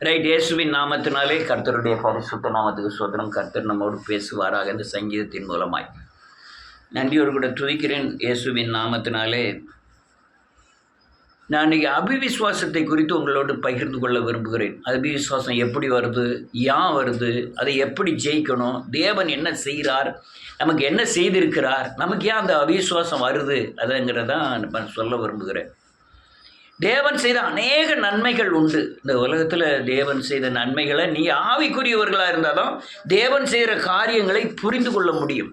Right. இயேசுவின் நாமத்தினாலே கர்த்தருடைய பரிசுத்த நாமத்துக்கு சோதனம். கர்த்தர் நம்மோடு பேசுவாராக இந்த சங்கீதத்தின் மூலமாய். நன்றியோடு கூட துதிக்கிறேன் இயேசுவின் நாமத்தினாலே. நான் இன்றைக்கி அபிவிசுவாசத்தை குறித்து உங்களோடு பகிர்ந்து கொள்ள விரும்புகிறேன். அபிவிசுவாசம் எப்படி வருது, ஏன் வருது, அதை எப்படி ஜெயிக்கணும், தேவன் என்ன செய்கிறார், நமக்கு என்ன செய்திருக்கிறார், நமக்கு ஏன் அந்த அவிசுவாசம் வருது, அதுங்கிறதான் நான் சொல்ல விரும்புகிறேன். தேவன் செய்த அநேக நன்மைகள் உண்டு இந்த உலகத்தில். தேவன் செய்த நன்மைகளை நீ ஆவிக்குரியவர்களாக இருந்தால் தான் தேவன் செய்கிற காரியங்களை புரிந்து கொள்ள முடியும்.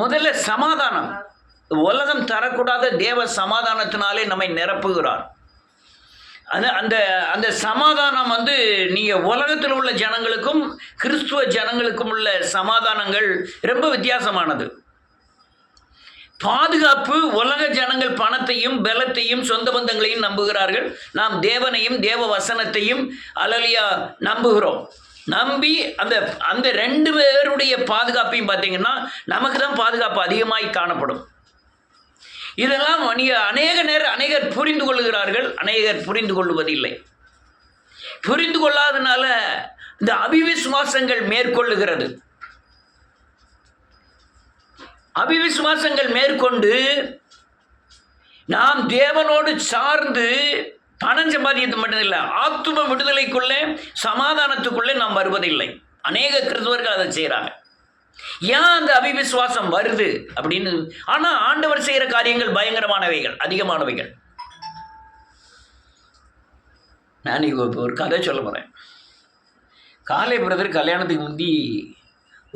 முதல்ல சமாதானம். உலகம் தரக்கூடாத தேவ சமாதானத்தினாலே நம்மை நிரப்புகிறார். அந்த அந்த சமாதானம் நீங்கள் உலகத்தில் உள்ள ஜனங்களுக்கும் கிறிஸ்துவ ஜனங்களுக்கும் உள்ள சமாதானங்கள் ரொம்ப வித்தியாசமானது. பாதுகாப்பு. உலக ஜனங்கள் பணத்தையும் பலத்தையும் சொந்த பந்தங்களையும் நம்புகிறார்கள். நாம் தேவனையும் தேவ வசனத்தையும் அல்லேலூயா நம்புகிறோம். நம்பி அந்த அந்த ரெண்டு பேருடைய பாதுகாப்பையும் பார்த்தீங்கன்னா நமக்கு தான் பாதுகாப்பு அதிகமாய் காணப்படும். இதெல்லாம் அநேகர் புரிந்து கொள்கிறார்கள், அநேகர் புரிந்து கொள்வதில்லை. புரிந்து கொள்ளாதனால இந்த அபிவிசுவாசங்கள் மேற்கொள்ளுகிறது. அபிவிசுவாசங்கள் மேற்கொண்டு நாம் தேவனோடு சார்ந்து பணம் சம்பாதிக்கிறது மட்டும் இல்லை, ஆத்தும விடுதலைக்குள்ளே சமாதானத்துக்குள்ளே நாம் வருவதில்லை. அநேக கிறிஸ்தவர்கள் அதை செய்கிறாங்க. ஏன் அந்த அபிவிசுவாசம் வருது அப்படின்னு? ஆனால் ஆண்டவர் செய்கிற காரியங்கள் பயங்கரமானவைகள், அதிகமானவைகள். நான் இப்போ ஒரு கதை சொல்ல போகிறேன். காலை பிரதர் கல்யாணத்துக்கு முந்தி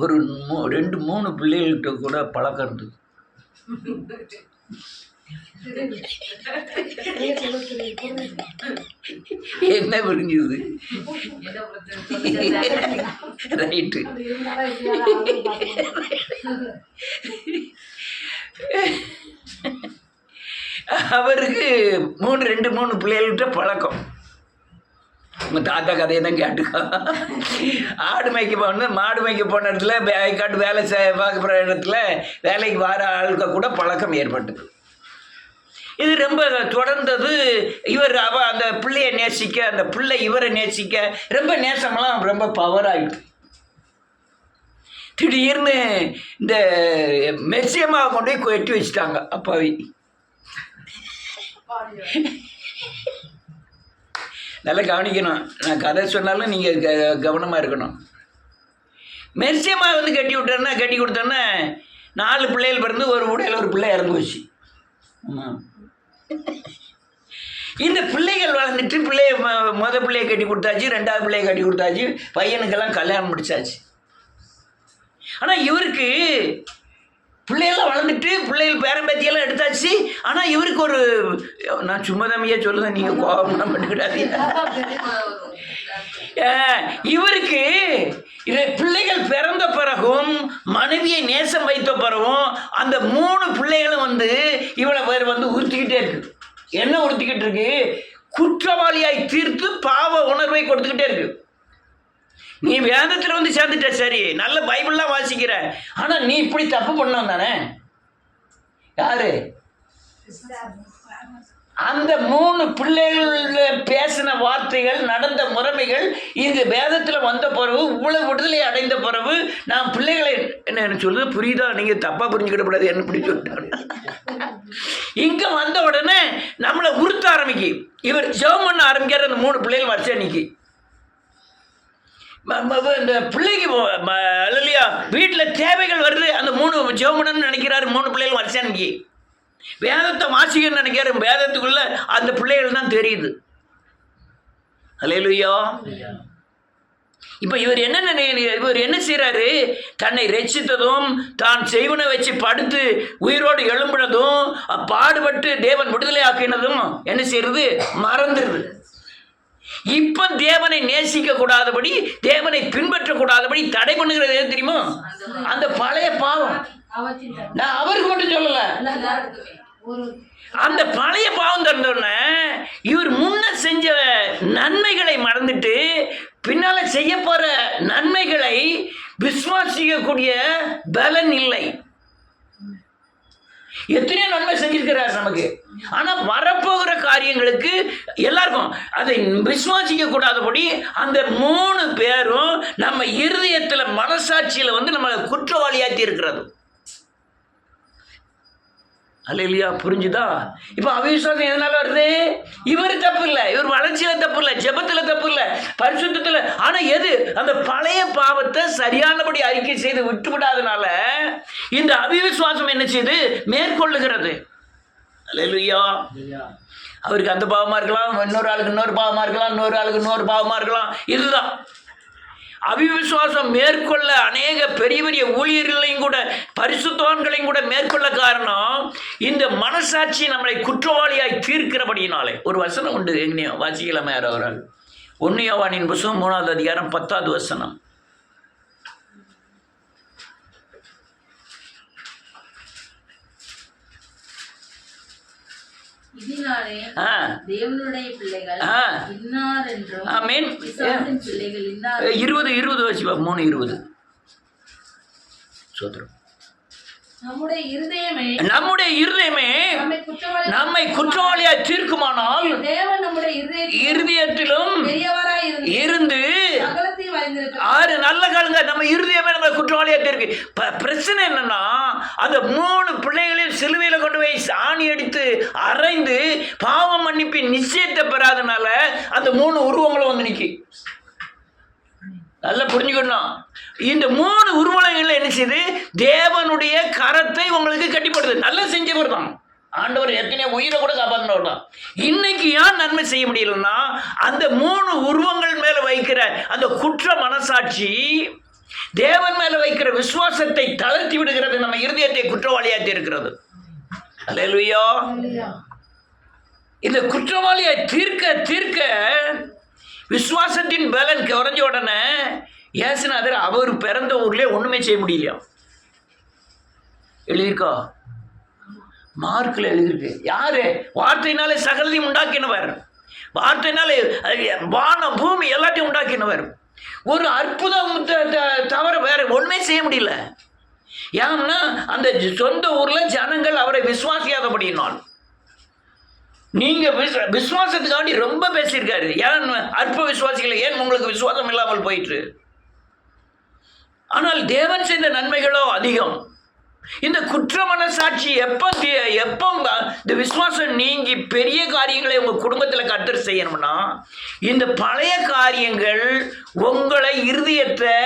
ஒரு 2-3 பிள்ளைகள்கிட்ட கூட பழக்கம் இருந்தது. என்ன புரிஞ்சுது? ரைட்டு. அவருக்கு 2-3 பிள்ளைகள்கிட்ட பழக்கம். உங்கள் தாத்தா கதையை தான் கேட்டுக்கோ. ஆடு மேய்க்க போகணும், மாடு மேய்க்க போன இடத்துல காட்டு வேலை பார்க்குற இடத்துல வேலைக்கு வர ஆளுக்க கூட பழக்கம் ஏற்பட்டது. இது ரொம்ப தொடர்ந்தது. இவர் அந்த பிள்ளையை நேசிக்க, அந்த பிள்ளை இவரை நேசிக்க ரொம்ப நேசமெல்லாம் ரொம்ப பவர் ஆகிட்டு. திடீர்னு இந்த மெர்சியம்மாவை கொண்டு போய் எட்டி வச்சுட்டாங்க அப்பாவி. நல்லா கவனிக்கணும். நான் கதை சொன்னாலும் நீங்கள் கவனமாக இருக்கணும். மெர்சியம்மா கட்டி கொடுத்தோன்னா 4 பிள்ளைகள் பிறந்து ஒரு உடையில் ஒரு பிள்ளை இறந்து போச்சு. இந்த பிள்ளைகள் வளர்ந்துட்டு பிள்ளையை கட்டி கொடுத்தாச்சு, 2வது பிள்ளையை கட்டி கொடுத்தாச்சு, பையனுக்கெல்லாம் கல்யாணம் முடிச்சாச்சு. ஆனால் இவருக்கு பிள்ளையெல்லாம் வளர்ந்துட்டு பிள்ளைகள் பேரம்பேத்தியெல்லாம் எடுத்தாச்சு. ஆனால் இவருக்கு ஒரு, நான் சும்மா தம்பியாக சொல்லுவேன், நீங்கள் கோபம்லாம் பண்ணிக்கிடாதீங்க. இவருக்கு பிள்ளைகள் பிறந்த பிறகும் மனைவியை நேசம் வைத்த பிறகும் அந்த 3 பிள்ளைகளும் இவளை பேர் உறுத்திக்கிட்டே இருக்கு. என்ன உறுத்திக்கிட்டு இருக்கு? குற்றவாளியாய் தீர்த்து பாவ உணர்வை கொடுத்துக்கிட்டே இருக்கு. நீ வேதத்தில் சேர்ந்துட்ட, சரி, நல்ல பைபிள்லாம் வாசிக்கிற, ஆனால் நீ இப்படி தப்பு பண்ண தானே. யாரு? அந்த 3 பிள்ளைகள் பேசின வார்த்தைகள், நடந்த முறைமைகள் இது வேதத்தில் வந்த பிறகு, இவ்வளவு விடுதலை அடைந்த பிறகு நான் பிள்ளைகளை என்ன சொல்லுது புரியுதா? நீங்கள் தப்பாக புரிஞ்சுக்கிடக்கூடாது, என்ன இப்படி சொல்லிட்டாங்க. இங்கே வந்த உடனே நம்மளை உறுத்த ஆரம்பிக்கு. இவர் ஜெபம் பண்ண ஆரம்பிக்கிற அந்த 3 பிள்ளைகள் வரிசை நிற்கி. இந்த பிள்ளைக்கு இல்லையா வீட்டில் தேவைகள் வருது. அந்த 3 ஜெபம்னு நினைக்கிறாரு. 3 பிள்ளைகள் வரிசை நிற்கி வேதத்தை வாசிக்கன்னு நினைக்கிறேன். வேதத்துக்குள்ள அந்த பிள்ளைகள் தான் தெரியுது. அல்லேலூயா. இப்போ இவர் என்ன செய்கிறாரு? தன்னை ரட்சித்ததும் தான் செய்வனை வச்சு படுத்து உயிரோடு எழும்பினதும் பாடுபட்டு தேவன் விடுதலை ஆக்கினதும் என்ன செய்யறது? மறந்துடுது. இப்போ தேவனை நேசிக்க கூடாதபடி, தேவனை பின்பற்றக்கூடாதபடி தடை பண்ணுகிறது எது தெரியுமோ? அந்த பழைய பாவம். நான் அவருக்கு மட்டும் சொல்லல, அந்த பழைய பாவம் தந்தோடனே இவர் முன்ன செஞ்ச நன்மைகளை மறந்துட்டு பின்னால செய்ய போற நன்மைகளை விசுவாசிக்கக்கூடிய பலன் இல்லை. எத்தனையோ நன்மை செஞ்சிருக்கிறார் நமக்கு. ஆனால் வரப்போகிற காரியங்களுக்கு எல்லாருக்கும் அதை விசுவாசிக்க கூடாதபடி அந்த 3 பேரும் நம்ம இருதயத்தில் மனசாட்சியில் வந்து நம்ம குற்றவாளியாக்கி இருக்கிறது. அல்லேலூயா, புரிஞ்சுதா? இப்போ அவிசுவாசம் எதனால வருது? இவர் தப்பு இல்லை, இவர் வளர்ச்சியில தப்பு இல்லை, ஜெபத்தில் தப்பு இல்லை, பரிசுத்தத்தில். ஆனால் எது? அந்த பழைய பாவத்தை சரியானபடி அறிக்கை செய்து விட்டுவிடாதனால இந்த அவிசுவாசம் என்ன செய்யுது? மேற்கொள்ளுகிறது. அல்லேலூயா. அவருக்கு அந்த பாவமாக இருக்கலாம், இன்னொரு ஆளுக்கு இன்னொரு பாவமாக இருக்கலாம், இன்னொரு ஆளுக்கு இன்னொரு பாவமாக இருக்கலாம். இதுதான் அவிசுவாசம் மேற்கொள்ள அநேக பெரிய பெரிய ஊழியர்களையும் கூட பரிசுத்தவான்களையும் கூட மேற்கொள்ள காரணம் இந்த மனசாட்சி நம்மளை குற்றவாளியாய் தீர்க்கிறபடியினாலே. ஒரு வசனம் உண்டு, எங்கேயோ வாசிக்கலாமே யாராவது? 1 யோவானின் புத்தகம் 3வது அதிகாரம் 10வது வசனம். தேவனுடைய பிள்ளைகள் 20 வச்சுப்பா, 3:20. சோத்ரம். நம்முடைய இருதயமே நம்மை குற்றவாளியாய் தீர்க்குமானால் இருதயத்திலும் இருந்து 6 நல்ல காலங்க நம்ம இருதயமே நம்ம குற்றவாளியா இருக்கு. பிரச்சனை என்னன்னா அந்த 3 பிள்ளைகளையும் சிலுவையில கொண்டு போய் ஆணி அடித்து அரைந்து பாவம் மன்னிப்பின் நிச்சயத்தை பெறாதனால அந்த 3 உருவங்களும் வந்து நிக்கி. நல்லா புரிஞ்சுக்கணும். இந்த 3 உருவங்கள் என்ன செய்யுது? தேவனுடைய கரத்தை உங்களுக்கு கட்டிப்படுது. நல்லா செஞ்சவர் தான் ஆண்டவர். எத்தனை உயிரை கூட காப்பாற்றினவர் தான். இன்னைக்கு ஏன் நன்மை செய்ய முடியலன்னா அந்த 3 உருவங்கள் மேல வைக்கிற அந்த குற்ற மனசாட்சி தேவன் மேல வைக்கிற விசுவாசத்தை தளர்த்தி விடுகிறது. நம்ம இருதயத்தை குற்றவாளியாக்கி இருக்கிறது. அல்லேலூயா. இந்த குற்றவாளியை தீர்க்க விசுவாசத்தின் பலன் குறைஞ்ச உடனே இயேசுநாதர் அவர் பிறந்த ஊர்லேயே ஒன்றுமே செய்ய முடியலையா? எழுதியிருக்கா? மார்க்கில் எழுதியிருக்கு. யாரு? வார்த்தையினாலே சகலத்தையும் உண்டாக்கினவர். வார்த்தையினாலே வானம் பூமி எல்லாத்தையும் உண்டாக்கினவர். ஒரு அற்புதம் தவிர வேற ஒன்றுமே செய்ய முடியல. ஏன்னா அந்த சொந்த ஊரில் ஜனங்கள் அவரை விசுவாசியாதபடியினால். நீங்க விசுவாசத்துக்காண்டி ரொம்ப பேசியிருக்காரு. ஏன் அற்ப விசுவாசிகளை ஏன் உங்களுக்கு விசுவாசம் இல்லாமல் போயிட்டு? ஆனால் தேவன் செய்த நன்மைகளோ அதிகம். இந்த குற்ற மனசாட்சி எப்போ இந்த விசுவாசம் நீங்கி பெரிய காரியங்களை உங்க குடும்பத்தில் கர்த்தர் செய்யணும்னா இந்த பழைய காரியங்கள் உங்களை இருதயத்தை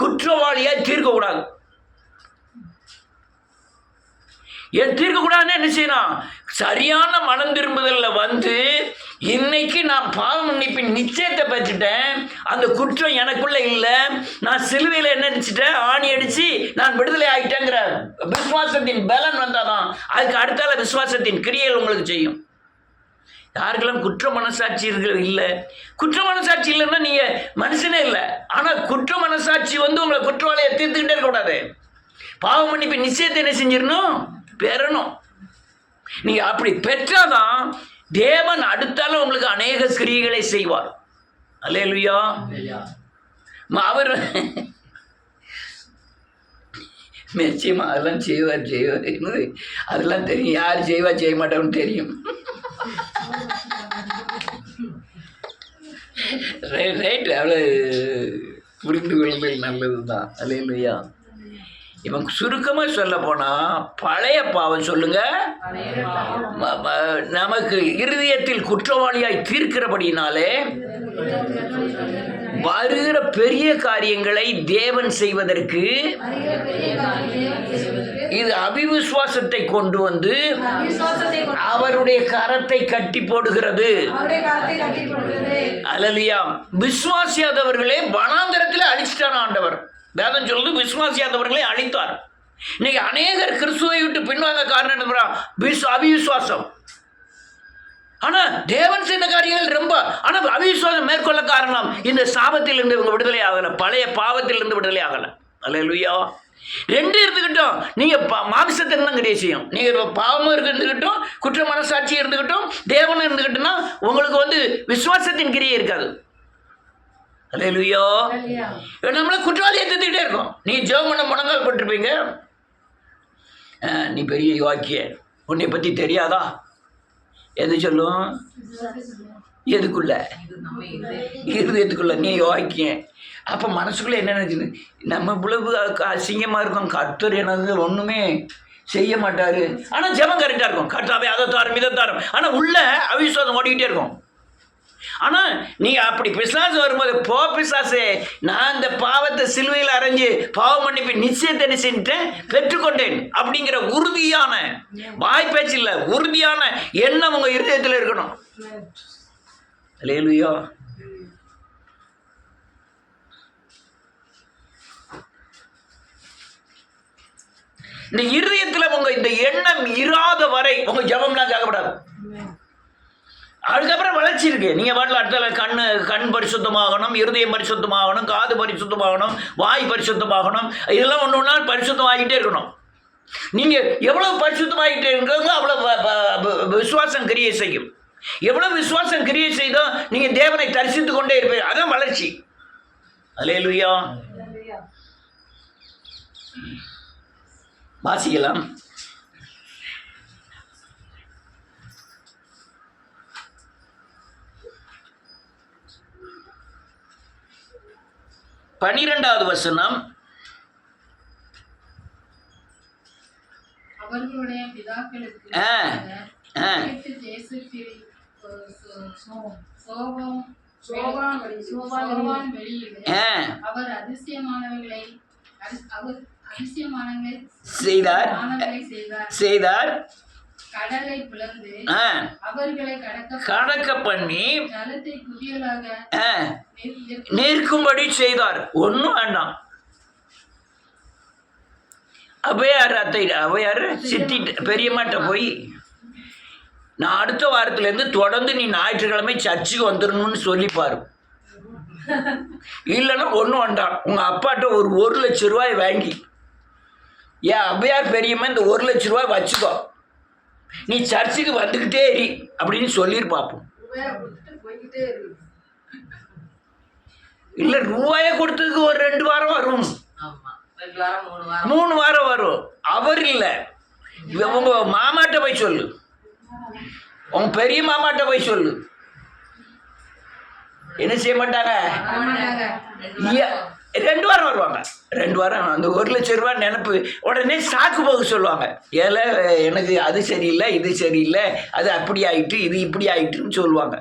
குற்றவாளியா தீர்க்கக்கூடாது. தீர்க்கக்கூடாதுன்னு என்ன செய்யணும்? சரியான மனம் திரும்புதலில் வந்து இன்னைக்கு நான் பாவ மன்னிப்பின் நிச்சயத்தை பெற்றுட்டேன், அந்த குற்றம் எனக்குள்ள இல்லை, நான் சிலுவையில் என்ன நினைச்சிட்டேன், ஆணி அடிச்சு நான் விடுதலை ஆகிட்டேங்கிற விசுவாசத்தின் பலன் வந்தாதான் அதுக்கு அடுத்தால விசுவாசத்தின் கிரியைகள் உங்களுக்கு செய்யும். யாருக்கெல்லாம் குற்ற மனசாட்சி இல்லை? குற்ற மனசாட்சி இல்லைன்னா நீங்க மனுஷனே இல்லை. ஆனால் குற்ற மனசாட்சி வந்து உங்களை குற்றவாளியை தீர்த்துக்கிட்டே இருக்கக்கூடாது. பாவ மன்னிப்பின் நிச்சயத்தை என்ன செஞ்சிடணும்? பெறணும். நீங்க அப்படி பெற்றாதான் தேவன் அடுத்தாலும் உங்களுக்கு அநேக கிரியைகளை செய்வார். அல்லேலூயா. அவர் நிச்சயமா அதெல்லாம் செய்வார். அதெல்லாம் தெரியும். யார் செய்வா செய்ய மாட்டோம்னு தெரியும். ரைட். அவ்வளோ புரிந்து கொள்ளுதல் நல்லது தான். அல்லேலூயா. இவன் சுருக்கமாக சொல்ல போனால் பழைய பாவம் சொல்லுங்க நமக்கு இருதயத்தில் குற்றவாளியாய் தீர்க்கிறபடினாலே வருகிற பெரிய காரியங்களை தேவன் செய்வதற்கு இது அவிசுவாசத்தை கொண்டு வந்து அவருடைய கரத்தை கட்டி போடுகிறது. அல்லேலூயா. விசுவாசியாதவர்களே வனாந்தரத்தில் அழிச்சிட்டான ஆண்டவர். வேதம் சொல்லுது விசுவாசியாதவர்களை அழித்தார். இன்னைக்கு அநேகர் கிறிஸ்துவை விட்டு பின்வாங்க காரணம் என்ன? அவிசுவாசம். ஆனா தேவன் செய்த காரியங்கள் ரொம்ப. ஆனா அவிசுவாசம் மேற்கொள்ள காரணம் இந்த சாபத்தில் இருந்து இவங்க விடுதலை ஆகல, பழைய பாவத்தில் இருந்து விடுதலை ஆகல. அல்லேலூயா. 2 இருந்துக்கிட்டோம். நீங்க மாம்சத்தை தான் கிடையாது செய்யும். நீங்க பாவமும் இருந்துக்கிட்டோம், குற்ற மனசாட்சி இருந்துக்கிட்டோம், தேவனும் இருந்துக்கிட்டோம்னா உங்களுக்கு வந்து விசுவாசத்தின் கிரியை இருக்காது. அல்லேலூயா. நம்மள குற்றவாளியை தூக்கிட்டே இருக்கோம். நீ ஜெபம் பண்ண முழங்கால் போட்டிருப்பீங்க. நீ பெரிய வாக்கிய, உன்னை பற்றி தெரியாதா? எது சொல்லும்? எதுக்குள்ள? இருதயத்துக்குள்ள. நீ யோசிக்க. அப்போ மனசுக்குள்ளே என்ன நினைக்குது? நம்ம இவ்வளவு அசிங்கமாக இருக்கும், கர்த்தர் எனக்கு ஒன்றுமே செய்ய மாட்டார். ஆனால் ஜெபம் கரெக்டாக இருக்கும். கர்த்தாவே அதை தாரும் இதை தாரும். ஆனால் உள்ள அவிசுவாசம் ஓடிக்கிட்டே இருக்கும். ஆனால் நீங்கள் அப்படி பிசாசு வரும்போது, போ பிசாசே, நான் இந்த பாவத்தை சிலுவையில் அரைஞ்சு பாவம் மன்னிப்பு நிச்சயத்தை என்ன செஞ்சுட்டேன், பெற்றுக்கொண்டேன் அப்படிங்கிற உறுதியான, வாய்ப்பேச்சு இல்லை, உறுதியான எண்ணம் உங்கள் இருதயத்தில் இருக்கணும். அல்லேலூயா. இந்த இருதயத்தில் உங்க இந்த எண்ணம் இராத வரை உங்க ஜெபம்லாம் கேட்கப்படாது. அதுக்கப்புறம் வளர்ச்சி இருக்கு. நீங்க பாட்டில் அடுத்த கண் பரிசுத்தமாகணும், இருதயம் பரிசுத்தமாகணும், காது பரிசுத்தமாகணும், வாய் பரிசுத்தமாகணும். இதெல்லாம் ஒன்று ஒன்றா பரிசுத்தமாகிட்டே இருக்கணும். நீங்க எவ்வளவு பரிசுத்தமாகிட்டே இருக்கிறதோ அவ்வளவு விசுவாசம் கிரியை செய்யும். எவ்வளவு விசுவாசம் கிரியை செய்தோ நீங்க தேவனை தரிசித்து கொண்டே இருப்பீங்க. அதான் வளர்ச்சி. அல்லேலூயா. வாசிக்கலாம். பன்னிரெண்டாவது வசனம். அவர்களுடைய பிதாக்களுக்கு அவர் அதிசயமானவர்களை செய்தார். கடலை பிளந்து அவர்களை கடக்க பண்ணி ஜலத்தை குவியலாக நிற்கும்படி செய்தார். ஒன்றும் வேண்டாம். அவையார் சித்தி பெரியம்மாட்ட போய், நான் அடுத்த வாரத்துலேருந்து தொடர்ந்து நீ ஞாயிற்றுக்கிழமை சர்ச்சுக்கு வந்துடணும்னு சொல்லிப்பாரு. இல்லைன்னா ஒன்றும் வேண்டாம், உங்கள் அப்பாட்ட ஒரு 1,00,000 ரூபாய் வாங்கி, ஏன் அவ்வையார் பெரியம்மா இந்த 1,00,000 ரூபாய் வச்சுக்கோ, நீ சர்ச்சுக்கு வந்துக்கிட்டே இரு அப்படின்னு சொல்லிட்டு பார்ப்போம். இல்லை, ரூபாயை கொடுத்ததுக்கு ஒரு 2 வாரம் வரும், 3 வாரம் வரும். அவர் இல்லை, உங்க மாமாட்ட போய் சொல்லு, உங்க பெரிய மாமாட்ட போய் சொல்லு. என்ன செய்ய மாட்டாங்க? 2 வாரம் வருவாங்க. 2 வாரம் அந்த 1,00,000 ரூபாய் நினைப்பு உடனே சாக்கு போக சொல்லுவாங்க. ஏல எனக்கு அது சரியில்லை, இது சரியில்லை, அது அப்படி ஆயிட்டு, இது இப்படி ஆயிட்டுன்னு சொல்லுவாங்க.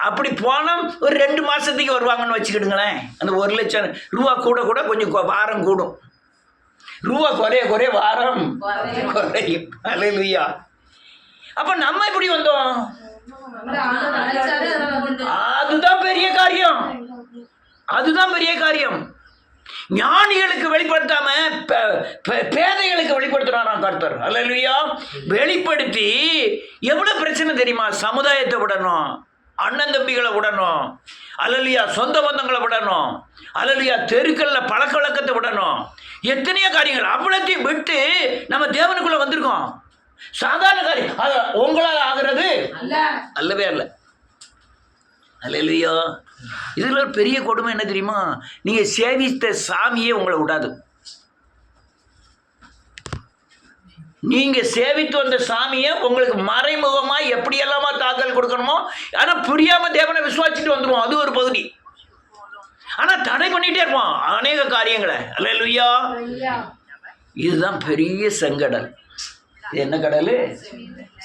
அப்படி போனால் ஒரு 2 மாதத்துக்கு வருவாங்கன்னு வச்சுக்கிடுங்களேன். அந்த 1,00,000 ரூபா கூட கூட கொஞ்சம் வாரம் கூடும், ரூபா குறைய வாரம் குறையும். அல்லேலூயா. அப்போ நம்ம எப்படி வந்தோம்? அதுதான் பெரிய காரியம். அதுதான் பெரிய காரியம். ஞானிகளுக்கு வெளிப்படுத்தாம பேதைகளுக்கு வெளிப்படுத்துறான் கர்த்தர். அல்லேலூயா. வெளிப்படுத்தி எவ்வளவு பிரச்சனை தெரியுமா? சமுதாயத்தை விடணும், அண்ணன் தம்பிகளை விடணும், அல்லேலூயா, சொந்த பந்தங்களை விடணும், அல்லேலூயா, தெருக்கல்ல பழக்க வழக்கத்தை விடணும், எத்தனையோ காரியங்கள். அவ்வளோத்தையும் விட்டு நம்ம தேவனுக்குள்ள வந்திருக்கோம். சாதாரண காரியம் உங்களால் ஆகிறது அல்லவே அல்ல. அல்லேலூயா. இதில் ஒரு பெரிய கொடுமை என்ன தெரியுமா? நீங்கள் சேவித்த சாமியே உங்களை விடாது. நீங்கள் சேவித்து வந்த சாமியை உங்களுக்கு மறைமுகமாக எப்படியெல்லாமா தாக்கல் கொடுக்கணுமோ, ஆனால் புரியாமல் தேவனை விசுவாசிட்டு வந்துடுவோம். அது ஒரு பகுதி. ஆனால் தடை பண்ணிகிட்டே இருப்போம் அநேக காரியங்களை. அல்லேலூயா. இதுதான் பெரிய செங்கடல். இது என்ன கடல்?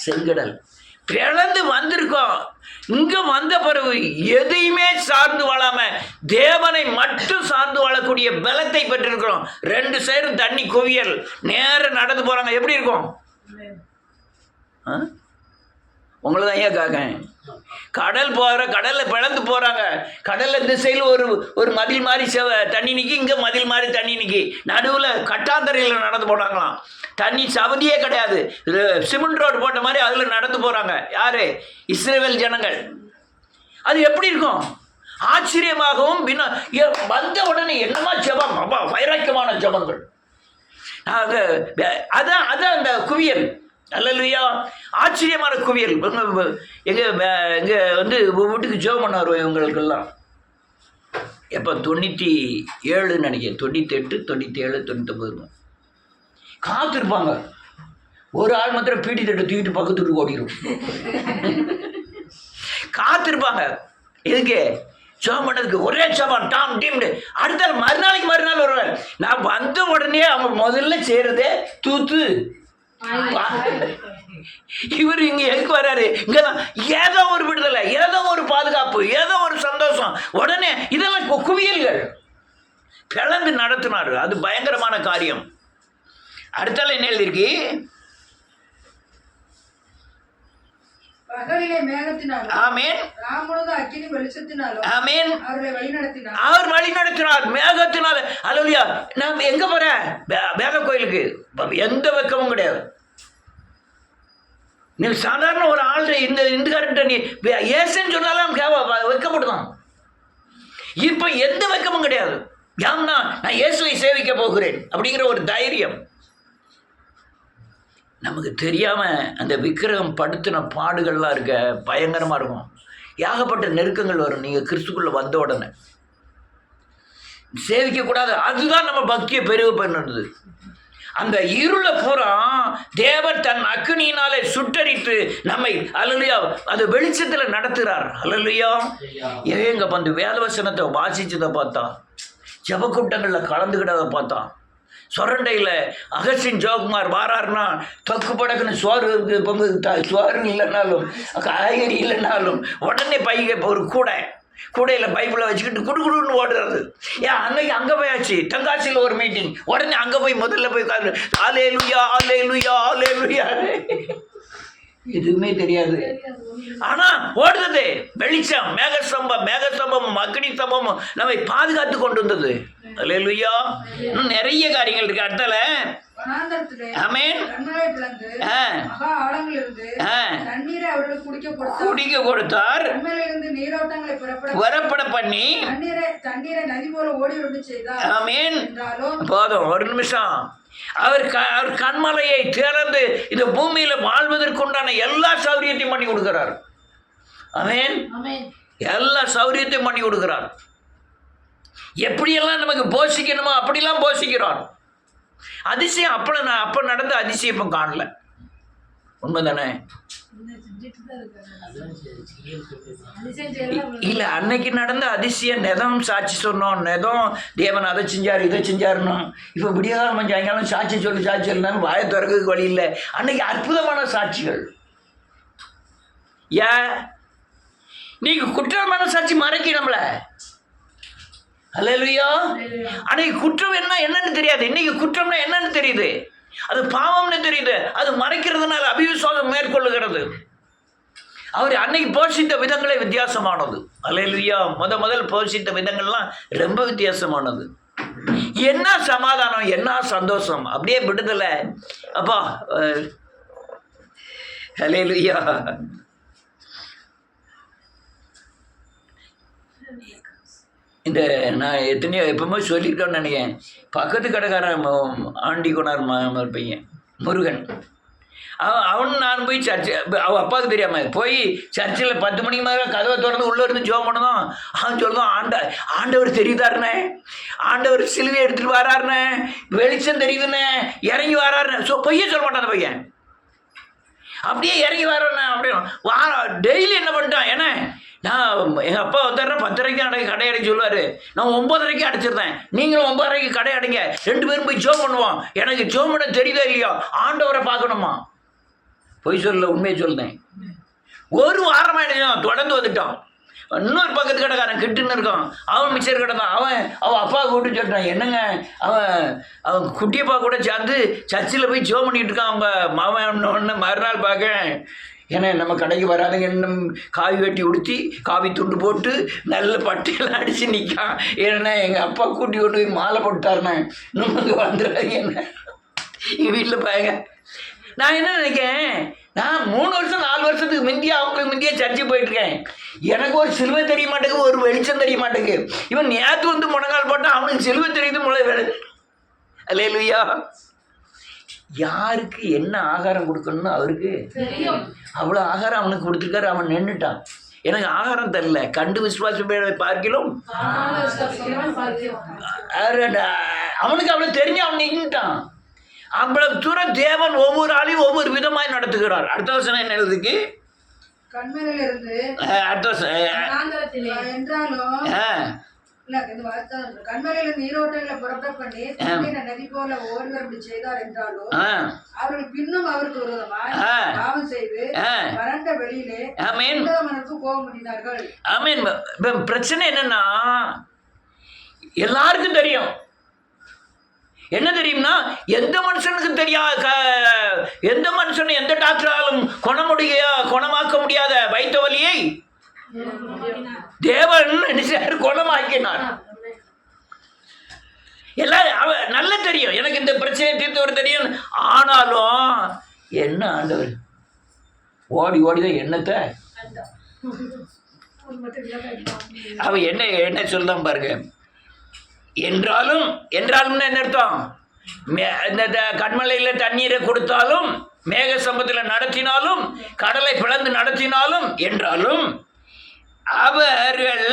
செங்கடல். பிறந்து வந்திருக்கோம். இங்கே வந்த பிறகு எதையுமே சார்ந்து வாழாம தேவனை மட்டும் சார்ந்து வாழக்கூடிய பலத்தை பெற்றிருக்கிறோம். 2 சைடும் தண்ணி குவியல், நேரம் நடந்து போறாங்க. எப்படி இருக்கும்? உங்களை தான் ஏன் காக்கேன். கடலில் பிளந்து போகிறாங்க. கடலில் இந்த சைடில் ஒரு மதில் மாதிரி தண்ணி நிற்கி, இங்கே மதில் மாதிரி தண்ணி நிற்கி, நடுவில் கட்டாந்தரையில் நடந்து போனாங்களாம். தண்ணி சவதியே கிடையாது, சிமெண்ட் ரோடு போட்ட மாதிரி அதில் நடந்து போகிறாங்க. யார்? இஸ்ரவேல் ஜனங்கள். அது எப்படி இருக்கும்? ஆச்சரியமாகவும் வந்த உடனே என்னமா ஜெபம், அப்பா வைராக்கியமான ஜெபங்கள். அதான் அந்த குவியல். அல்லேலூயா. ஆச்சரியமான குவியல். எங்கே வந்து வீட்டுக்கு ஜெபம் பண்ண வருவோம் இவங்களுக்கெல்லாம். எப்போ 97 நினைக்கிறேன், 98, 97, 99 காத்திருப்பாங்க. ஒரு ஆள் மாத்திரம் பீடி தட்டை தூக்கிட்டு பக்கத்துட்டு ஓடிடும். காத்திருப்பாங்க எதுக்கு? ஜெபம் பண்ணதுக்கு. ஒரே ஜெபம் டாம் டீம்டு. அடுத்த மறுநாள் வருவார். நான் வந்த உடனே அவங்க முதல்ல செய்யறதே தூத்து. இவர் இங்க எதுக்கு வர்றாரு? இங்கதான் ஏதோ ஒரு விடுதலை, ஏதோ ஒரு பாதுகாப்பு, ஏதோ ஒரு சந்தோஷம். உடனே இதெல்லாம் குவியல்கள் பிளந்து நடத்தினாரு. அது பயங்கரமான காரியம். அடுத்தால என்ன எழுதிருக்கு? பகலிலே மேகத்தினாலும் ஆமென், ராமுழுதும் அக்கினி வெளிச்சத்தினாலும் ஆமென், அவர்களை வழிநடத்தினார். அவர் வழி நடத்தினார் மேகத்தினால. அல்லேலூயா. நான் எங்க போறேன்? வேத கோயிலுக்கு. எந்த வெக்கமும் கிடையாது. நீ சாதாரண ஒரு ஆள் இந்த இந்துக்காரன்ட்ட நீ ஏசன்னு சொன்னாலும் வெக்கப்படுதான். இப்ப எந்த வெக்கமும் கிடையாது. ஏன்னா நான் இயேசுவை சேவிக்க போகிறேன் அப்படிங்கிற ஒரு தைரியம். நமக்கு தெரியாம அந்த விக்கிரகம் படுத்தின பாடுகள்லாம் இருக்க பயங்கரமா இருக்கும். ஏகப்பட்ட நெருக்கங்கள் வரும். நீங்க கிறிஸ்துக்குள்ள வந்த உடனே சேவிக்க கூடாது. அதுதான் நம்ம பக்தியை பெருக பண்ணுறது. அந்த இருளை பூரா தேவன் தன் அக்கினியினாலே சுட்டரித்து நம்மை அல்லேலூயா அது வெளிச்சத்தில் நடத்துகிறார். அல்லேலூயா. ஏங்க வந்து வேதவசனத்தை வாசிச்சதை பார்த்தா, ஜெப கூட்டங்களில் கலந்துக்கிட்டதை பார்த்தா, சொரண்டையில் அகஸ்டின் ஜோகுமார் வாராருன்னா தொக்கு படக்குன்னு சோறு பொங்கு, சோறு இல்லைனாலும் காய்கறி இல்லைனாலும் உடனே பைக ஒரு கூடையில் பைபிளை வச்சுக்கிட்டு குடுன்னு ஓடுறது. ஏன் அன்னைக்கு அங்கே போயாச்சு, தென்காசியில் ஒரு மீட்டிங். உடனே அங்கே போய் முதல்ல போய் உட்காந்து அல்லேலூயா அல்லேலூயா அல்லேலூயா. எதுவுமே தெரியாது. ஆனா ஓடுறது வெளிச்சம். மேகஸ்தம்பமும் அக்னி ஸ்தம்பமும் நம்மை பாதுகாத்து கொண்டு வந்தது. அல்லேலூயா. இன்னும் நிறைய காரியங்கள் இருக்கு. அடுத்தால ஆமென். குடிக்க கொடுத்தார். வரப்பட பண்ணி ஆமென். போதும், ஒரு நிமிஷம். அவர் கண்மலையை திறந்து இந்த பூமியில வாழ்வதற்குண்டான எல்லா சௌரியத்தையும் பண்ணி கொடுக்கிறார். ஆமென். எல்லா சௌரியத்தையும் பண்ணி கொடுக்கிறார். எப்படியெல்லாம் நமக்கு போஷிக்கணுமோ அப்படிலாம் போஷிக்கிறார். அதிசயம் அப்ப நடந்த அதிசயம் இப்ப காணல. உண்மைதானே? இல்ல, அன்னைக்கு நடந்த அதிசயம் நெதம் சாட்சி சொன்னோம். நெதம் தேவன் அதை செஞ்சார் இதை செஞ்சாருன்னு. இப்ப விடியாமல் சாயங்காலம் சாட்சி சொல்லி வாயை திறக்கிறதுக்கு வழி இல்லை. அன்னைக்கு அற்புதமான சாட்சிகள். ஏன் நீங்க குற்றமான சாட்சி மறைக்கி நம்மள? அல்லேலூயா. அன்னைக்கு குற்றம் என்னன்னு தெரியாது. இன்னைக்கு குற்றம்னா என்னன்னு தெரியுது. அது பாவம்னு தெரியுது. அது மறைக்கிறதுனால அபிவிசுவாசம் மேற்கொள்ளுகிறது. அவர் அன்னைக்கு போஷித்த விதங்களே வித்தியாசமானது. அல்லேலூயா. முதல் போஷித்த விதங்கள்லாம் ரொம்ப வித்தியாசமானது. என்ன சமாதானம், என்ன சந்தோஷம், அப்படியே விடுதலை. அப்பா அல்லேலூயா. இந்த நான் எத்தனையோ எப்பவுமே சொல்லியிருக்கேன்னு நினைக்கிறேன். பக்கத்து கடைக்காரன் ஆண்டி கொண்டார் பையன் முருகன். அவன் நான் போய் சர்ச்சு, அவன் அப்பாவுக்கு தெரியாமல் போய் சர்ச்சில் 10 மணிக்கு மேலே கதவை திறந்து உள்ளே இருந்து ஜோம் பண்ணதும் அவன் சொல்லுதான், ஆண்டவர் தெரியுதாருண்ணே, ஆண்டவர் சிலுவை எடுத்துகிட்டு வராருண்ணே, வெளிச்சம் தெரியுதுண்ணே, இறங்கி வராருண்ணே. பொய்யே சொல்ல மாட்டான் அந்த பையன். அப்படியே இறங்கி வர்றேண்ணே அப்படின்னு டெய்லி என்ன பண்ணிட்டான். ஏன்னா நான் எங்கள் அப்பா வந்துடுறேன் 10:30 கடை அடைக்க சொல்லுவார். நான் 9:30 அடைச்சிருந்தேன். நீங்களும் 9:30 கடை அடைங்க, 2 பேரும் போய் ஜோம் பண்ணுவோம். எனக்கு ஜோம் பண்ண தெரியுதா இல்லையா, ஆண்டவரை பார்க்கணுமா? பொய் சொல்ல, உண்மையை சொல்லுதேன். ஒரு வாரமாக தொடர்ந்து வந்துட்டான். இன்னொரு பக்கத்து கடைக்காரன் கிட்டுன்னு இருக்கான். அவன் மிச்சர் கடை தான். அவன் அப்பா கூப்பிட்டு சொல்லிட்டான், என்னங்க அவன் குட்டியப்பா கூட சேர்ந்து சர்ச்சில் போய் ஜோம் பண்ணிகிட்டு இருக்கான். அவங்க மாமன் ஒன்று மறுநாள் பார்க்க. ஏன்னா நம்ம கடைக்கு வராதுங்க, இன்னும் காவி வெட்டி உடுத்தி காவி துண்டு போட்டு நல்ல பட்டையெல்லாம் அடித்து நிற்கான். ஏன்னா எங்கள் அப்பா கூட்டி கொண்டு போய் மாலை போட்டாருண்ணே, நமக்கு வந்துடுறாங்க என்ன எங்கள் வீட்டில் பாருங்க. நான் என்ன நினைக்கிறேன், நான் 3 வருஷம் 4 வருஷத்துக்கு முந்தியா அவங்களுக்கு முந்தியே சர்ச்சை போயிட்டுருக்கேன். எனக்கு ஒரு சிலுவை தெரிய மாட்டேங்குது, ஒரு வெளிச்சம் தெரிய மாட்டேங்குது. இவன் நேற்று வந்து முழங்கால் போட்டால் அவனுக்கு சிலுவை தெரியுது, முளை வேலை. அல்லேலூயா. யாருக்கு என்ன ஆகாரம் கொடுக்கணும்னு அவருக்கு அவ்வளோ ஆகாரம் அவனுக்கு கொடுத்துருக்காரு. அவன் நின்றுட்டான். எனக்கு ஆகாரம் தரல, கண்டு விசுவாசம் பார்க்கலாம். அவனுக்கு அவ்வளோ தெரிஞ்சு அவன் நின்றுட்டான். அவ்வளவு தூரம் தேவன் ஒவ்வொரு ஆளையும் ஒவ்வொரு விதமாய் நடத்துகிறார். அடுத்த வசனம் என்ன எழுதுக்கு? கண்மலையிலிருந்து அடுத்த என்றாலும் இல்ல இந்த வார்த்தை கண்மலையில நீரோட்டங்களை புறப்பட பண்ணி தண்ணீரை நதி போல ஓடுவரப்படி செய்தார் என்றாலும் அவர்கள் பின்னும் அவருக்கு விரோதமாய் பாவம் செய்து வறண்ட வெளியிலே மனத்துக்கு போக முடிந்தார்கள். ஆமீன். பிரச்சனை என்னன்னா, எல்லாருக்கும் தெரியும். என்ன தெரியும்னா, எந்த மனுஷனுக்கு தெரியாத, எந்த மனுஷனும் எந்த டாக்டராலும் குணமாக்க முடியாத வைத்த வலியை தேவன் குணமாக்கினார். எல்லாரும் நல்ல தெரியும், எனக்கு இந்த பிரச்சனையை தீர்த்தவர் தெரியும். ஆனாலும் என்ன ஆண்டவர் ஓடி ஓடிதான் என்னத்தை அவ என்ன சொல்லுதான் பாருங்க. என்றாலும் என்ன அர்த்தம்? இந்த கண்மலையில் தண்ணீரை கொடுத்தாலும், மேக சம்பத்தில் நடத்தினாலும், கடலை பிளந்து நடத்தினாலும், என்றாலும் அவர்கள்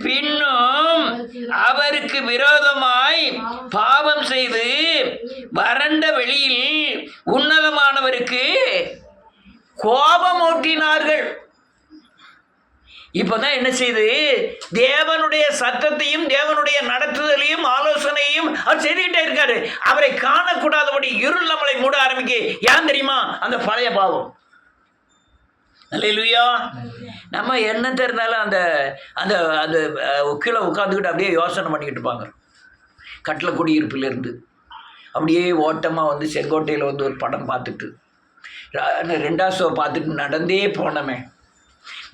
பின்னும் அவருக்கு விரோதமாய் பாவம் செய்து வறண்ட வெளியில் உன்னதமானவருக்கு கோபமூட்டினார்கள். இப்பதான் என்ன செய்து தேவனுடைய சத்தத்தையும் தேவனுடைய நடத்துதலையும் ஆலோசனையும் அவர் செய்துகிட்டே இருக்காரு. அவரை காணக்கூடாதபடி இருள் நம்மளை மூட ஆரம்பிக்க. ஏன் தெரியுமா? அந்த பழைய பாவம். அல்லேலூயா. நம்ம என்ன தெரிந்தாலும் அந்த அந்த அந்த கீழே உட்காந்துக்கிட்டு அப்படியே யோசனை பண்ணிக்கிட்டு இருப்பாங்க. கட்டில குடியிருப்பிலிருந்து அப்படியே ஓட்டமாக வந்து செங்கோட்டையில் வந்து ஒரு படம் பார்த்துட்டு 2ஆம் ஷோ பார்த்துட்டு நடந்தே போனோமே.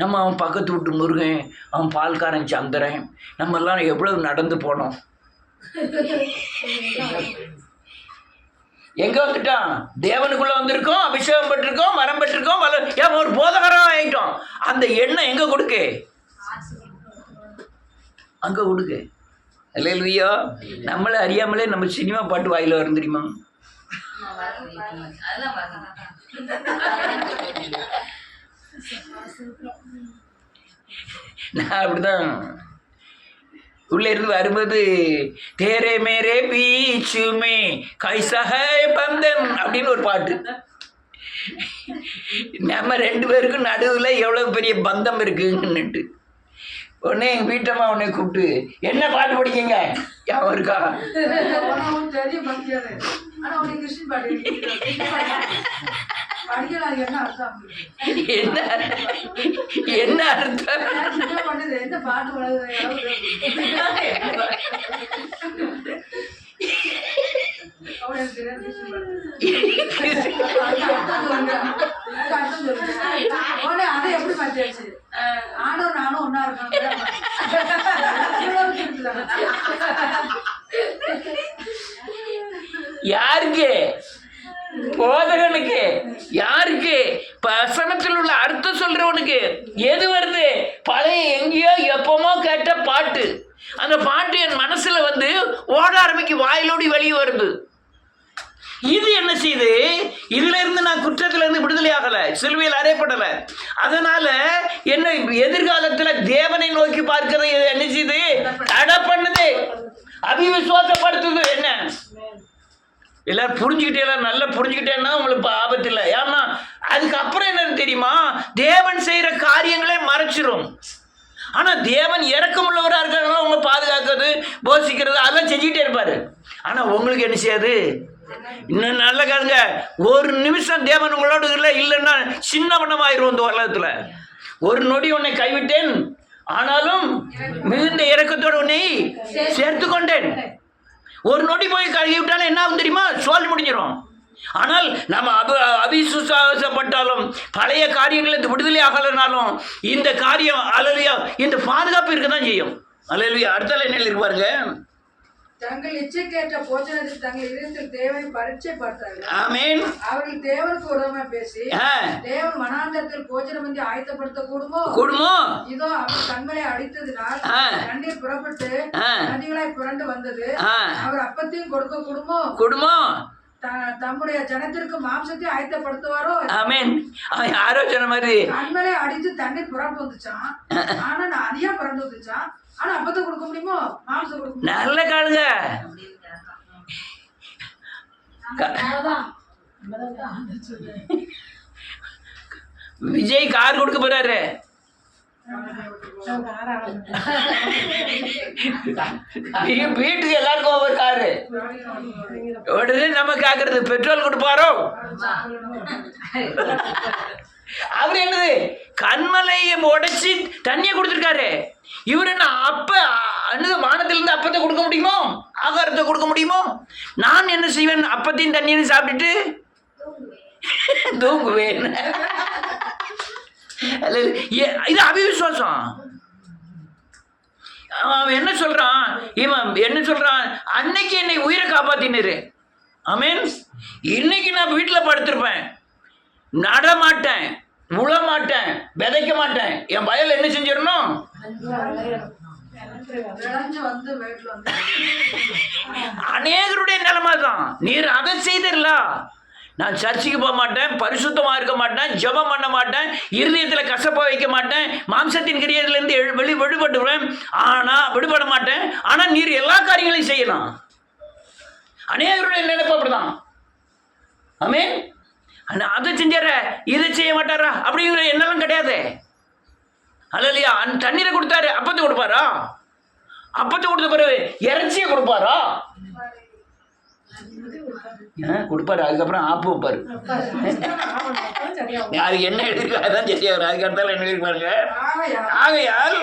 நம்ம அவன் பக்கத்து வீட்டு முருகன், அவன் பால்காரன் சந்திரன், நம்மெல்லாம் எவ்வளவு நடந்து போனோம். எங்க வந்துட்டான்? தேவனுக்குள்ள வந்திருக்கோம், அபிஷேகம் பெற்றிருக்கோம், வரம் பெற்றிருக்கோம், ஏன் ஒரு போதகரம் ஆயிட்டோம். அந்த எண்ணம் எங்க கொடுக்கு? அங்க கொடுக்கு. அல்லேலூயா. நம்மளை அறியாமலே நம்ம சினிமா பாட்டு வாயில வரும் தெரியுமா? நான் அப்படிதான் உள்ள இருந்து வரும்போது தேரே மேரே பீச்சுமே கைசக பந்தன் அப்படின்னு ஒரு பாட்டு. நம்ம 2 பேருக்கும் நடுவில் எவ்வளவு பெரிய பந்தம் இருக்குன்னுட்டு உடனே எங்கள் வீட்டம்மா உடனே கூப்பிட்டு என்ன பாட்டு படிக்கீங்க யாவும் இருக்கா? என்ன என்ன அர்த்தம்? அதை எப்படி மாற்றியாச்சு? ஆனோர் நானும் ஒன்னா இருக்காங்க. யாருக்கு? போதகனுக்கு. யாருக்கு? வசனத்தில் உள்ள அர்த்தம் சொல்றவனுக்கு. எது வருது? பழைய எங்கேயோ எப்பமோ கேட்ட பாட்டு. அந்த பாட்டு என் மனசுல வந்து ஓட ஆரம்பிக்கு, வாயிலோடி வெளியே வருது. இது என்ன செய்யுது? இதுல இருந்து நான் குற்றத்துல இருந்து விடுதலை ஆகல, சிலுவையில் அறையப்படல. அதனால என்ன எதிர்காலத்துல தேவனை நோக்கி பார்க்கிறது என்ன செய்யுது? தடை பண்ணுது, அபிவிசுவாசப்படுத்துது. என்ன எல்லாரும் புரிஞ்சுக்கிட்டே, நல்லா புரிஞ்சுக்கிட்டேன்னா உங்களுக்கு ஆபத்து இல்லை. ஏன்னா அதுக்கப்புறம் என்னன்னு தெரியுமா? தேவன் செய்யற காரியங்களே மறைச்சிரும். ஆனா தேவன் இரக்கமுள்ளவராக இருக்கிறதுனால உங்களை பாதுகாக்கிறது, போஷிக்கிறது அதெல்லாம் செஞ்சுக்கிட்டே இருப்பாரு. ஆனா உங்களுக்கு என்ன செய்யாது? இன்னும் நல்ல கேளுங்க, ஒரு நிமிஷம் தேவன் உங்களோட இல்லைன்னா சின்ன பண்ணமாயிரும். இந்த உலகத்துல ஒரு நொடி உன்னை கைவிட்டேன், ஆனாலும் மிகுந்த இரக்கத்தோடு உன்னை சேர்த்து கொண்டேன். ஒரு நொடி போய் கழுகி விட்டாலும் என்ன ஆகும் தெரியுமா? சோல் முடிஞ்சிடும். ஆனால் நம்ம அபிசுவாசப்பட்டாலும் பழைய காரியங்களை விடுதலை ஆகலைனாலும் இந்த காரியம் அல்லையா இந்த பாதுகாப்பு இருக்க தான் செய்யும். அல்லையா. அடுத்த என்ன இருப்பாருங்க? தங்கள் இச்சைக்கேற்ற போஜனத்தில் தங்கள் இதயத்தில் தேவனை பரீட்சை பார்த்தார்கள். ஆமென். அவர்கள் தேவனுக்கு உடமை பேசி தேவன் வனாந்தரத்தில் போஜனம் வந்து ஆயத்தப்படுத்த கூடுமோ? இதோ அவர் கண்களை அடித்ததினால் தண்ணீர் புறப்பட்டு நதிகளாய் புரண்டு வந்தது. அவர் அப்பத்தையும் கொடுக்க கூடுமோ? தம்முடைய ஜனத்திற்கு மாம்சத்தை ஆயத்தப்படுத்துவாரோ? ஆமென். அவன் யாரோ சொன்ன மாதிரி கண்களை அடித்து தண்ணீர் புறப்பட்டு வந்துச்சான். ஆனா அதிகா புரண்டு வந்துச்சான். ஆனா அப்பத்தை கொடுக்க முடியுமோ? மாம்சம் கொடுக்க நல்ல காலுங்க. விஜய் கார் கொடுக்க போறாரு. வீட்டுக்கு எல்லாருக்கும் ஒவ்வொரு காரு. உடனே நம்ம கேக்குறது பெட்ரோல் கொடுப்பாரோ? அவரு என்னது கண்மலையை உடைச்சி தண்ணியை கொடுத்துருக்காரு. இவரு என்ன அப்ப வானத்திலிருந்து அப்பத்தை கொடுக்க முடியுமோ? ஆகாரத்தை கொடுக்க முடியுமோ? நான் என்ன செய்வேன்? அப்பத்தையும் தண்ணியும் சாப்பிட்டுட்டு தூங்குவேன். இது அவிசுவாசம். அவன் என்ன சொல்றான்? இவன் என்ன சொல்றான்? அன்னைக்கு என்னை உயிரை காப்பாத்தினாரு. ஆமென். இன்னைக்கு நான் வீட்டில் படுத்திருப்பேன், நடமாட்டேன், உழமாட்டேன், விதைக்க மாட்டேன். என் வயல் என்ன செஞ்சிடணும்? அநேகருடைய நிலைமை தான். நீர் அதை செய்திடலாம். நான் சர்ச்சுக்கு போக மாட்டேன், பரிசுத்தமாக இருக்க மாட்டேன், ஜெபம் பண்ண மாட்டேன், இருதயத்தில் கசப்பா வைக்க மாட்டேன், மாம்சத்தின் கிரியையிலேருந்து விடுபட்டுருவேன், விடுபட மாட்டேன். ஆனால் நீர் எல்லா காரியங்களையும் செய்யலாம். அநேகருடைய நினைப்பு அப்படிதான். ஆமென். அதை செஞ்சார இதை செய்ய மாட்டாரா அப்படிங்கிற எண்ணெல்லாம் கிடையாது. அல்லையா? தண்ணீரை கொடுத்தாரு, அப்பத்தை கொடுப்பாரா? அப்பத்தை கொடுத்த பிறகு இறைச்சியை கொடுப்பாரா? கொடுப்பாரு. அதுக்கப்புறம் ஆப்பு வைப்பாரு. அதுக்கு என்ன எழுதிருக்கு அதான் சரியாரு. அதுக்கு அடுத்தால என்ன எழுதிருப்பாருங்க? ஆகையால்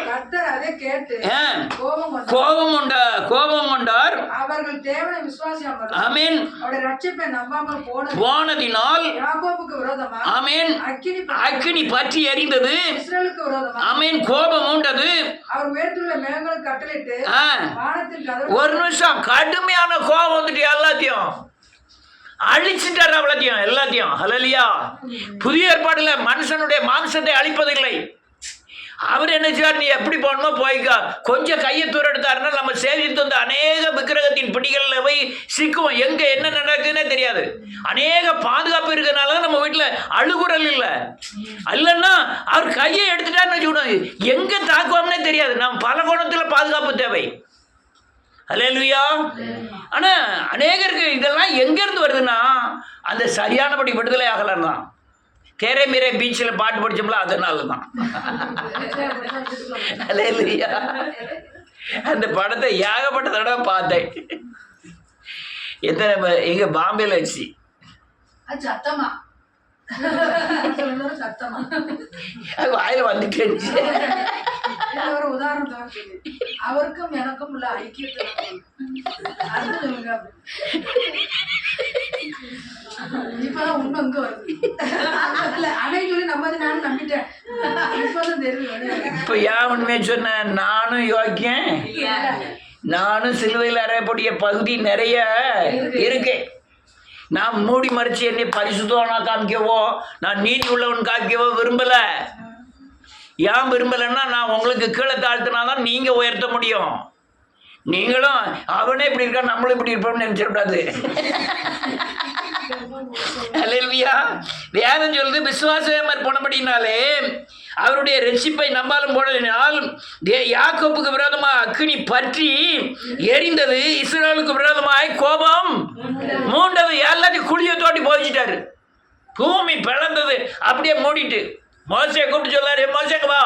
கோபம் கொண்டார். ஆமென். போனதினால் ஆமென் அக்கினி பற்றி எரிந்தது. ஆமென். கோபம் உண்டது. ஒரு நிமிஷம் கடுமையான கோபம் வந்துட்டு எல்லாத்தையும் அழிச்சுட்டார். அவ்வளோத்தையும் எல்லாத்தையும். ஹல்லேலூயா. புதிய ஏற்பாடுல மனுஷனுடைய மாம்சத்தை அழிப்பதில்லை. அவர் என்ன செய்வார்? நீ எப்படி போகணுமோ போய்க்கா. கொஞ்சம் கையை தூர எடுத்தாருன்னா நம்ம சேவித்து வந்த அநேக விக்கிரகத்தின் பிடிகளில் போய் சிக்குவோம். எங்கே என்ன நடக்குதுன்னே தெரியாது. அநேக பாதுகாப்பு இருக்கிறதுனால தான் நம்ம வீட்டில் அழுகுறல் இல்லை. இல்லைன்னா அவர் கையை எடுத்துட்டாருன்னு வச்சுக்கணும், எங்கே தாக்குவோம்னே தெரியாது. நம்ம பல கோணத்தில் பாதுகாப்பு தேவை. ஹல்லேலூயா. ஆனா அநேகருக்கு இதெல்லாம் எங்கேருந்து வருதுன்னா அந்த சரியானபடி விடுதலை ஆகலாம் தான். கேரே மீரே பீச்சில் பாட்டு படிச்சோம்ல, அதனால தான். ஹல்லேலூயா. அந்த படத்தை ஏகப்பட்ட தடவை பார்த்தேன். எத்தனை எங்க பாம்பேல வச்சு சத்தமா வாயில வந்துட்டு ஒரு உதாரணம் அவருக்கும் எனக்கும் உள்ள ஐக்கியத்தை இப்பதான் உண்மை இங்க வருது. அன்னை சொல்லி நம்ம நானும் நம்பிட்டேன். இப்பதான் தெரியும். இப்ப ஏன் உண்மையை சொன்ன? நானும் யோக்கியன், நானும் சிலுவையில் அறையக்கூடிய பகுதி நிறைய இருக்கு. நான் மூடி மறைச்சு என்னை பரிசுத்தவனா காமிக்கவோ, நான் நீதி உள்ளவன் காமிக்கவோ விரும்பல. ஏன் விரும்பலைன்னா, நான் உங்களுக்கு கீழே தாழ்த்தினாதான் நீங்க உயர்த்த முடியும். நீங்களும் அவனே இப்படி இருக்கா நம்மளும் இப்படி இருப்போம்னு நினைச்சிடக்கூடாது. அல்லேலூயா. வேதம் சொல்லுது, விசுவாசம் போனபடினாலே அவருடைய ரட்சிப்பை நம்பாலும் போனதினால் யாக்கோப்புக்கு விரோதமாக அக்கினி பற்றி எரிந்தது, இஸ்ரவேலுக்கு விரோதமாய் கோபம் மூண்டது. எல்லாத்தையும் குழியை தோண்டி போதிச்சிட்டாரு. பூமி பிளந்தது, அப்படியே மூடிட்டு மோசையை கூப்பிட்டு சொல்லாரு, மோசேங்க வா,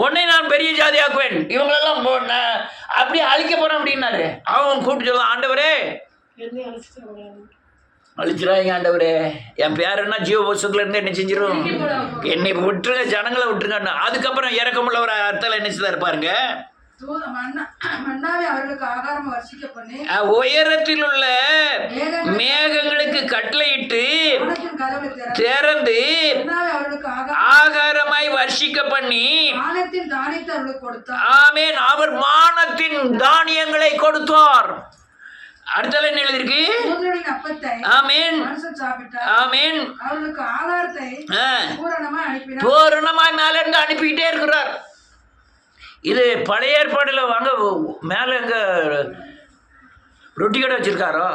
உன்னை நான் பெரிய ஜாதி ஆக்குவேன், இவங்களெல்லாம் அப்படியே அழிக்க போறேன் அப்படின்னாரு. அவன் கூப்பிட்டு சொல்லலாம், ஆண்டவரே அழிச்சிடாதீங்க ஆண்டவரே, என் பேர் என்ன ஜீவ புஸ்தகத்துல இருந்து என்ன செஞ்சிடும், என்னை விட்டுருங்க, ஜனங்களை விட்டுருங்க. அதுக்கப்புறம் இறக்கமுள்ளவர் அர்த்தம் என்ன செய்தார் பாருங்க. உயரத்தில் உள்ள மேகங்களுக்கு கட்டளையிட்டு திறந்து ஆகாரமாய் வர்ஷிக்க பண்ணி, ஆமென், அவர் வானத்தின் தானியங்களை கொடுத்தார். அடுத்தல என்ன எழுதிருக்கு? ஆமென் ஆமென். பூரணமாய் மேல இருந்து அனுப்பிக்கிட்டே இருக்கிறார். இது பழைய ஏற்பாடுல வாங்க மேல எங்க ரொட்டி கடை வச்சிருக்காரோ,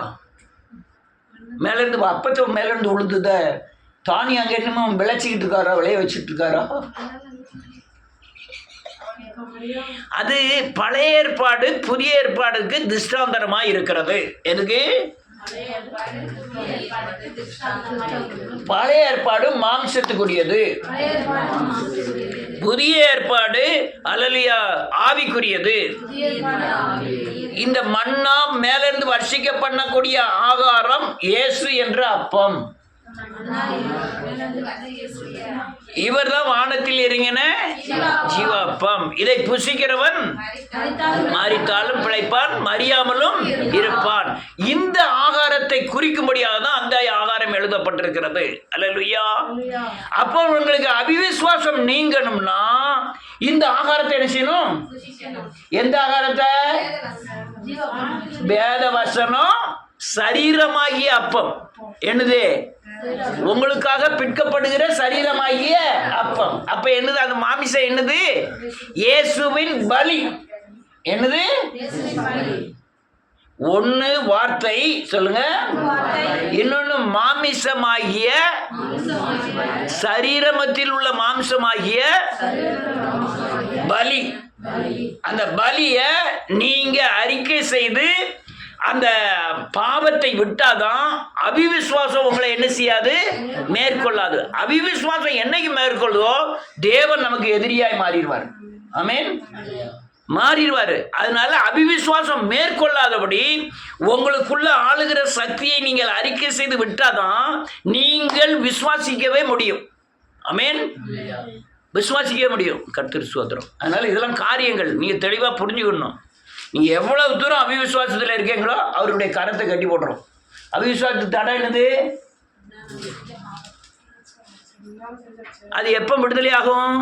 மேல இருந்து அப்பத்தை மேல இருந்து உளுந்துத தானி அங்க என்னமோ விளைச்சிக்கிட்டு இருக்காரோ, விளைய வச்சுட்டு இருக்காரோ. அது பழைய ஏற்பாடு புதிய ஏற்பாடுக்கு திஷ்டாந்தரமாக இருக்கிறது. எனக்கு பழைய ஏற்பாடு மாம்சத்துக்குரியது, புதிய ஏற்பாடு அல்லேலூயா ஆவிக்குரியது. இந்த மன்னா மேலிருந்து வர்ஷிக்க பண்ணக்கூடிய ஆகாரம் இயேசு என்ற அப்பம். இவர்தான் வானத்தில் இறங்கின ஜீவாப்பம். இதை புசிக்கிறவன் மரித்தாலும் பிழைப்பான், மரியாமலும் இருப்பான். இந்த ஆகாரத்தை குறிக்கும்படியாக தான் அந்த ஆகாரம் எழுதப்பட்டிருக்கிறது. அல்லேலூயா. அப்போ உங்களுக்கு அவிசுவாசம் நீங்கணும்னா இந்த ஆகாரத்தை என்ன செய்யணும்? எந்த ஆகாரத்தை? வேத வசனம் சரீரமாகிய அப்பம். என்னது? உங்களுக்காக பிற்கப்படுகிற சரீரமாகிய அப்பம். அப்ப என்னது? அந்த மாமிசம் என்னது? இயேசுவின் பலி. என்னது? ஒன்னு வார்த்தை சொல்லுங்க, இன்னொன்னு மாமிசமாகிய சரீரமத்தில் உள்ள மாம்சமாகிய பலி. அந்த பலிய நீங்க அறிக்கை செய்து அந்த பாவத்தை விட்டாதான் அவிவிசுவாசம் உங்களை என்ன செய்யாது? மேற்கொள்ளாது. அவிவிசுவாசம் என்னைக்கு மேற்கொள்ளுதோ தேவன் நமக்கு எதிரியாய் மாறிடுவார். ஆமென், மாறிடுவார். அதனால அவிவிசுவாசம் மேற்கொள்ளாதபடி உங்களுக்குள்ள ஆளுகிற சக்தியை நீங்கள் அறிக்கை செய்து விட்டாதான் நீங்கள் விசுவாசிக்கவே முடியும். ஆமென், விசுவாசிக்கவே முடியும். கர்த்தர் ஸ்தோத்திரம். அதனால இதெல்லாம் காரியங்கள் நீங்க தெளிவா புரிஞ்சுக்கணும். நீங்க எவ்வளவு தூரம் அவிவிசுவாசத்தில் இருக்கீங்களோ அவருடைய கரத்தை கட்டி போட்டுரும். அவிவிசுவாசத்துக்கு தடை என்னது? அது எப்ப விடுதலை ஆகும்?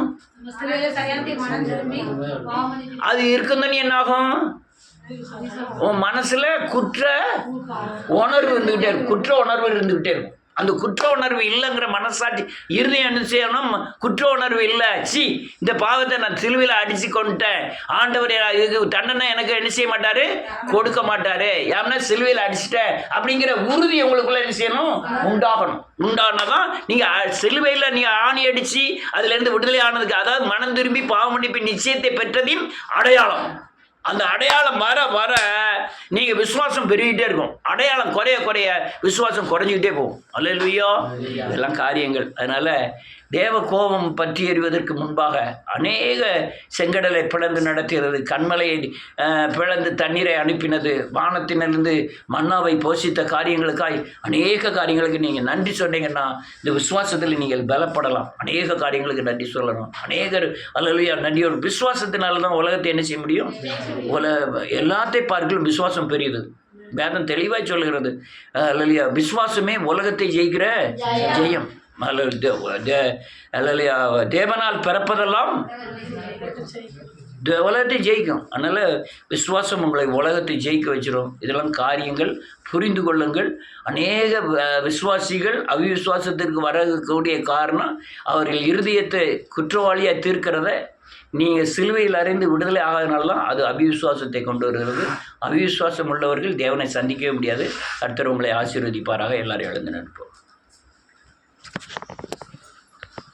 அது இருக்குன்னு என்ன ஆகும்? உன் மனசுல குற்ற உணர்வு இருந்துகிட்டே இருக்கும். குற்ற உணர்வு இருந்துகிட்டே இருக்கும். அந்த குற்ற உணர்வு இல்லைங்கிற மனசாட்சி இருதயம் என்ன செய்யணும்? குற்ற உணர்வு இல்லை, சி இந்த பாவத்தை நான் சிலுவையில் அடிச்சு கொண்டுட்டேன், ஆண்டவர் இதுக்கு தண்டனை எனக்கு என்ன செய்ய மாட்டாரு? கொடுக்க மாட்டாரு, ஏன்னா சிலுவையில் அடிச்சுட்டேன் அப்படிங்கிற உறுதி உங்களுக்குள்ள என்ன செய்யணும்? உண்டாகணும். உண்டானாதான் நீங்க சிலுவையில் நீங்க ஆணி அடிச்சு அதுல இருந்து விடுதலை ஆனதுக்கு, அதாவது மனம் திரும்பி பாவ மன்னிப்பு நிச்சயத்தை பெற்றதின் அடையாளம். அந்த அடையாளம் வர வர நீங்க விசுவாசம் பெருகிட்டே இருக்கும். அடையாளம் குறைய குறைய விசுவாசம் குறைஞ்சிக்கிட்டே போகும். அல்லேலூயா. இதெல்லாம் காரியங்கள். அதனால தேவ கோபம் பற்றி எறிவதற்கு முன்பாக அநேக செங்கடலை பிளந்து நடத்துகிறது, கண்மலையை பிளந்து தண்ணீரை அனுப்பினது, வானத்தினிருந்து மன்னாவை போஷித்த காரியங்களுக்காய் அநேக காரியங்களுக்கு நீங்கள் நன்றி சொன்னீங்கன்னா இந்த விசுவாசத்தில் நீங்கள் பலப்படலாம். அநேக காரியங்களுக்கு நன்றி சொல்லலாம். அநேகர் அல்லேலூயா நன்றியோடு விசுவாசத்தினால தான் உலகத்தை என்ன செய்ய முடியும்? எல்லாத்தையும் பார்க்கலும் விசுவாசம் பெரியது. வேதம் தெளிவாய் சொல்லுகிறது. அல்லேலூயா. விசுவாசமே உலகத்தை ஜெயிக்கிற ஜெயம். தேவனால் பிறப்பதெல்லாம் உலகத்தை ஜெயிக்கும். அதனால் விசுவாசம் உங்களை உலகத்தை ஜெயிக்க வச்சிடும். இதெல்லாம் காரியங்கள் புரிந்து கொள்ளுங்கள். அநேக விசுவாசிகள் அவிசுவாசத்திற்கு வரக்கூடிய காரணம் அவர்கள் இருதயத்தை குற்றவாளியாக தீர்க்கிறத நீங்கள் சிலுவையில் அறிந்து விடுதலை ஆகாதனால தான் அது அவிசுவாசத்தை கொண்டு வருகிறது. அவிசுவாசம் உள்ளவர்கள் தேவனை சந்திக்கவே முடியாது. கர்த்தர் உங்களை ஆசீர்வதிப்பாராக. எல்லாரும் எழுந்து நிற்போம்.